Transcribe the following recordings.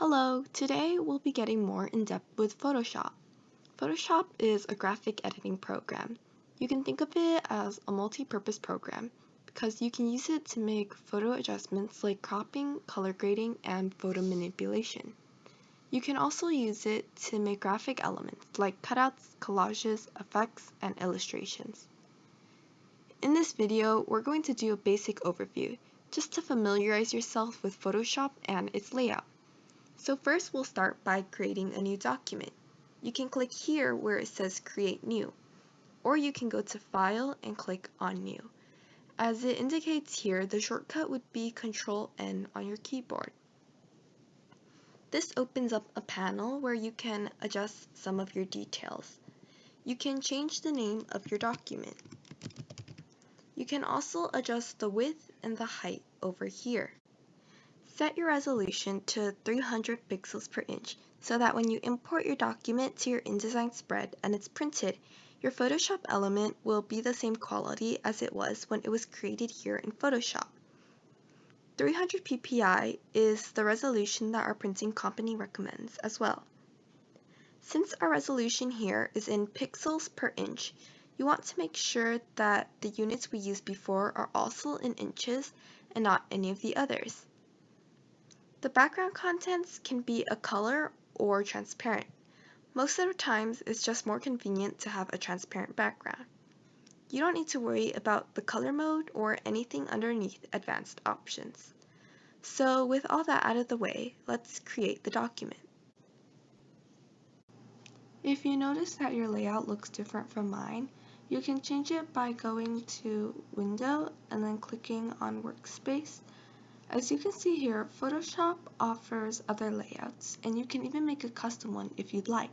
Hello, today we'll be getting more in depth with Photoshop. Photoshop is a graphic editing program. You can think of it as a multi-purpose program because you can use it to make photo adjustments like cropping, color grading, and photo manipulation. You can also use it to make graphic elements like cutouts, collages, effects, and illustrations. In this video, we're going to do a basic overview just to familiarize yourself with Photoshop and its layout. So first we'll start by creating a new document. You can click here where it says Create New, or you can go to File and click on New. As it indicates here, the shortcut would be Ctrl-N on your keyboard. This opens up a panel where you can adjust some of your details. You can change the name of your document. You can also adjust the width and the height over here. Set your resolution to 300 pixels per inch so that when you import your document to your InDesign spread and it's printed, your Photoshop element will be the same quality as it was when it was created here in Photoshop. 300 ppi is the resolution that our printing company recommends as well. Since our resolution here is in pixels per inch, you want to make sure that the units we used before are also in inches and not any of the others. The background contents can be a color or transparent. Most of the times, it's just more convenient to have a transparent background. You don't need to worry about the color mode or anything underneath advanced options. So with all that out of the way, let's create the document. If you notice that your layout looks different from mine, you can change it by going to Window and then clicking on Workspace. As you can see here, Photoshop offers other layouts, and you can even make a custom one if you'd like.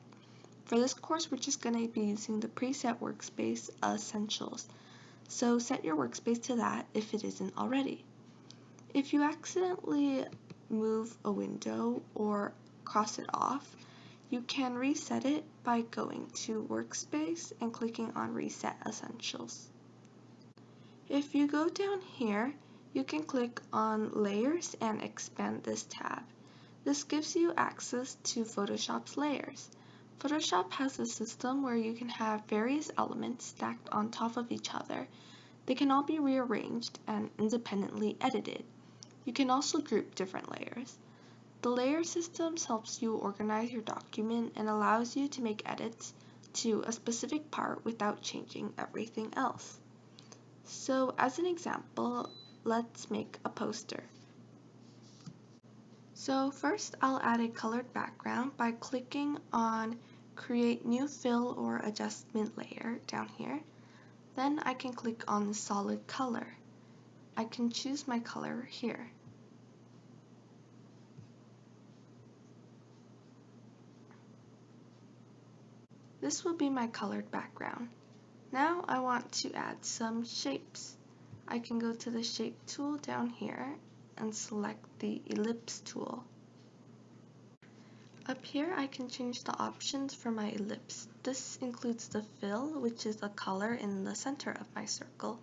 For this course, we're just going to be using the preset workspace Essentials, so set your workspace to that if it isn't already. If you accidentally move a window or cross it off, you can reset it by going to Workspace and clicking on Reset Essentials. If you go down here, you can click on Layers and expand this tab. This gives you access to Photoshop's layers. Photoshop has a system where you can have various elements stacked on top of each other. They can all be rearranged and independently edited. You can also group different layers. The layer system helps you organize your document and allows you to make edits to a specific part without changing everything else. So as an example, let's make a poster. So first I'll add a colored background by clicking on Create New Fill or Adjustment Layer down here. Then I can click on the solid color. I can choose my color here. This will be my colored background. Now I want to add some shapes. I can go to the Shape tool down here and select the Ellipse tool. Up here I can change the options for my ellipse. This includes the fill, which is the color in the center of my circle.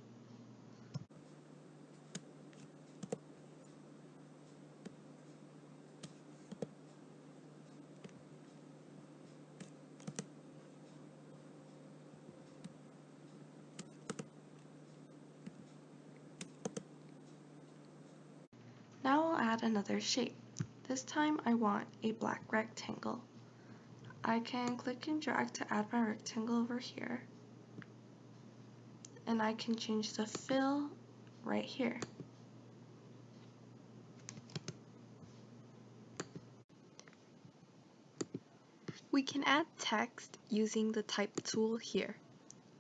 Now I'll add another shape. This time I want a black rectangle. I can click and drag to add my rectangle over here, and I can change the fill right here. We can add text using the Type tool here.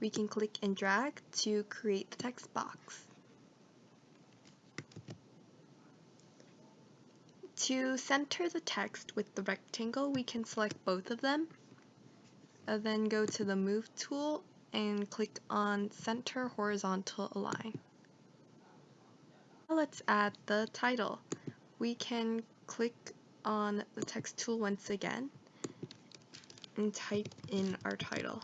We can click and drag to create the text box. To center the text with the rectangle, we can select both of them, and then go to the Move tool and click on Center Horizontal Align. Now let's add the title. We can click on the text tool once again and type in our title.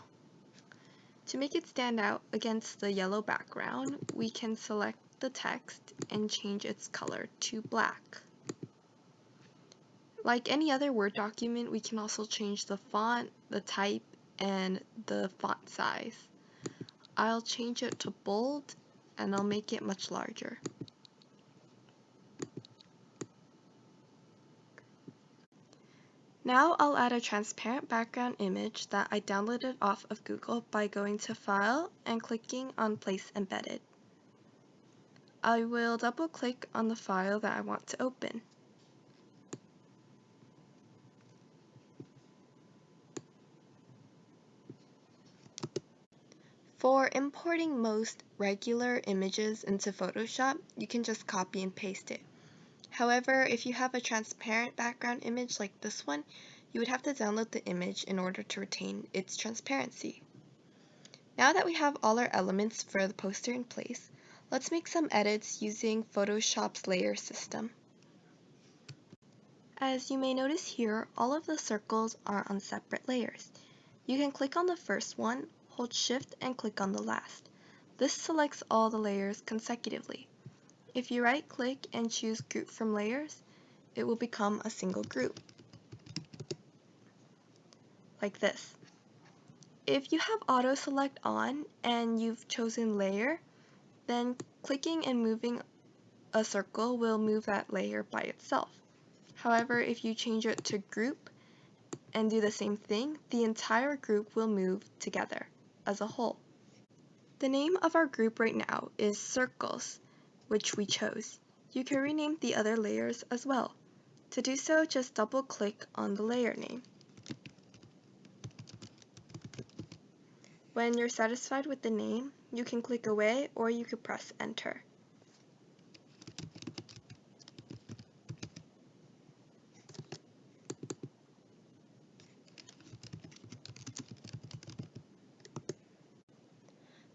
To make it stand out against the yellow background, we can select the text and change its color to black. Like any other Word document, we can also change the font, the type, and the font size. I'll change it to bold, and I'll make it much larger. Now I'll add a transparent background image that I downloaded off of Google by going to File and clicking on Place Embedded. I will double click on the file that I want to open. For importing most regular images into Photoshop, you can just copy and paste it. However, if you have a transparent background image like this one, you would have to download the image in order to retain its transparency. Now that we have all our elements for the poster in place, let's make some edits using Photoshop's layer system. As you may notice here, all of the circles are on separate layers. You can click on the first one, hold Shift, and click on the last. This selects all the layers consecutively. If you right-click and choose Group from Layers, it will become a single group, like this. If you have Auto Select on and you've chosen Layer, then clicking and moving a circle will move that layer by itself. However, if you change it to Group and do the same thing, the entire group will move together as a whole. The name of our group right now is Circles, which we chose. You can rename the other layers as well. To do so, just double-click on the layer name. When you're satisfied with the name, you can click away or you could press Enter.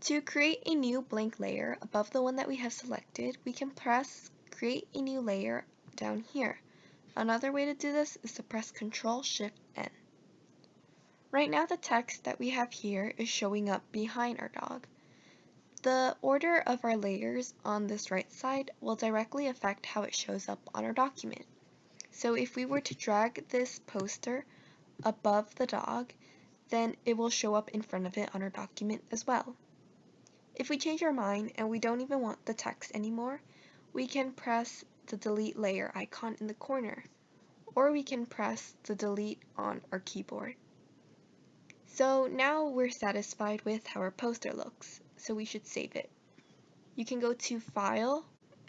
To create a new blank layer above the one that we have selected, we can press Create a New Layer down here. Another way to do this is to press Ctrl-Shift-N. Right now the text that we have here is showing up behind our dog. The order of our layers on this right side will directly affect how it shows up on our document. So if we were to drag this poster above the dog, then it will show up in front of it on our document as well. If we change our mind and we don't even want the text anymore, we can press the delete layer icon in the corner, or we can press the delete on our keyboard. So now we're satisfied with how our poster looks, so we should save it. You can go to File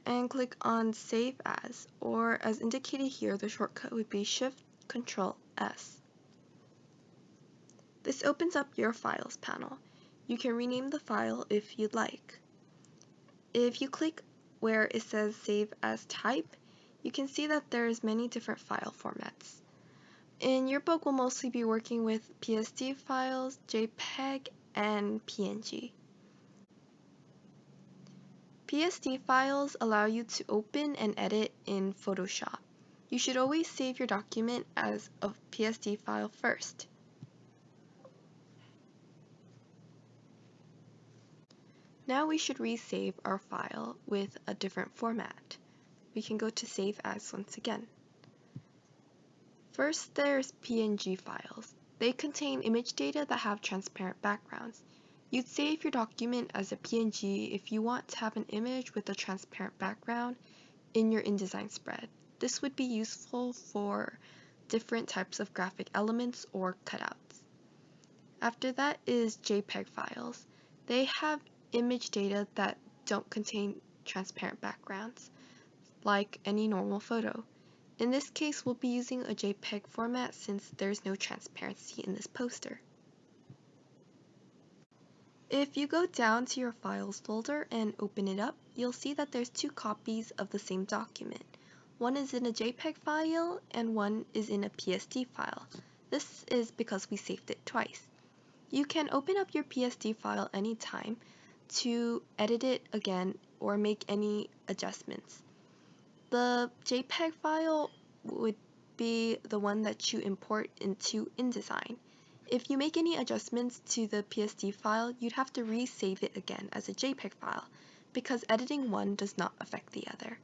and click on Save As, or as indicated here, the shortcut would be Shift-Control-S. This opens up your Files panel. You can rename the file if you'd like. If you click where it says Save As Type, you can see that there's many different file formats. In your book, we'll mostly be working with PSD files, JPEG, and PNG. PSD files allow you to open and edit in Photoshop. You should always save your document as a PSD file first. Now we should resave our file with a different format. We can go to Save As once again. First, there's PNG files. They contain image data that have transparent backgrounds. You'd save your document as a PNG if you want to have an image with a transparent background in your InDesign spread. This would be useful for different types of graphic elements or cutouts. After that is JPEG files. They have image data that don't contain transparent backgrounds, like any normal photo. In this case, we'll be using a JPEG format since there's no transparency in this poster. If you go down to your Files folder and open it up, you'll see that there's two copies of the same document. One is in a JPEG file and one is in a PSD file. This is because we saved it twice. You can open up your PSD file anytime to edit it again or make any adjustments. The JPEG file would be the one that you import into InDesign. If you make any adjustments to the PSD file, you'd have to resave it again as a JPEG file because editing one does not affect the other.